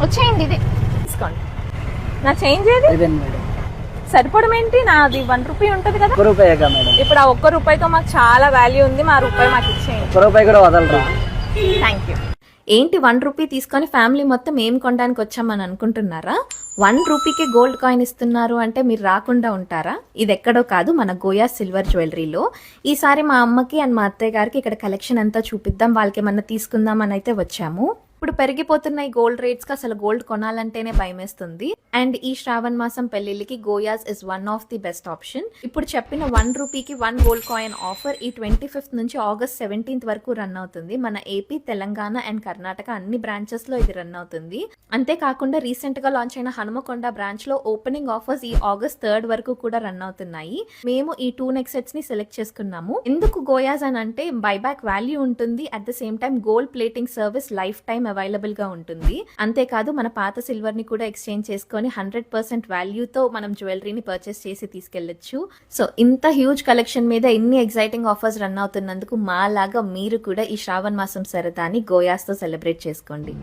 వచ్చేయండి, ఇదే తీసుకోండి. నా చేంజ్ ఏది? ఇదేండి మేడం. సరిపడం ఏంటి? నాది 1 రూపీ ఉంటది కదా. ₹1 మేడం. ఇప్పుడు ఆ 1 రూపాయితో మాకు చాలా వాల్యూ ఉంది. మా రూపాయి మాకు ఇచ్చేయండి. ₹1 కూడా వదలరా? Thank you. ఏంటి 1 రూపీ తీసుకొని ఫ్యామిలీ మొత్తం ఏం కొనడానికి వచ్చామని అనుకుంటున్నారా? 1 రూపీకి గోల్డ్ కాయిన్ ఇస్తున్నారు అంటే మీరు రాకుండా ఉంటారా? ఇది ఎక్కడో కాదు, మన గోయా సిల్వర్ జ్యువెలరీలో. ఈసారి మా అమ్మకి అండ్ మా అత్తయ్య గారికి ఇక్కడ కలెక్షన్ అంతా చూపిద్దాం, వాళ్ళకి ఏమన్నా తీసుకుందాం అని అయితే వచ్చాము. ఇప్పుడు పెరిగిపోతున్న ఈ గోల్డ్ రేట్స్ కి అసలు గోల్డ్ కొనాలంటేనే భయమేస్తుంది. అండ్ ఈ శ్రావణ మాసం పెళ్లిళ్ళకి గోయాస్ is one of the best option. ఇప్పుడు చెప్పిన 1 రూపీకి 1 గోల్డ్ కాయిన్ ఆఫర్ ఈ 25th నుంచి August 17th వరకు రన్ అవుతుంది. మన ఏపీ, తెలంగాణ అండ్ కర్ణాటక అన్ని బ్రాంచెస్ లో ఇది రన్ అవుతుంది. అంతేకాకుండా రీసెంట్ గా లాంచ్ అయిన హనుమకొండ బ్రాంచ్ లో ఓపెనింగ్ ఆఫర్స్ ఈ August 3rd వరకు కూడా రన్ అవుతున్నాయి. మేము ఈ 2 నెక్ సెట్స్ ని సెలెక్ట్ చేసుకున్నాము. ఎందుకు గోయాస్ అని అంటే బైబ్యాక్ వాల్యూ ఉంటుంది, at the same time gold plating service life time available గా ఉంటుంది. అంతేకాదు మన పాత సిల్వర్ ని కూడా ఎక్స్చేంజ్ చేసుకొని 100% వాల్యూతో మనం జ్యువెలరీని పర్చేస్ చేసి తీసుకెళ్లొచ్చు. సో ఇంత హ్యూజ్ కలెక్షన్ మీద ఇన్ని ఎక్సైటింగ్ ఆఫర్స్ రన్ అవుతున్నందుకు మా లాగా మీరు కూడా ఈ శ్రావణ మాసం సరదాని గోయాస్ తో సెలబ్రేట్ చేసుకోండి.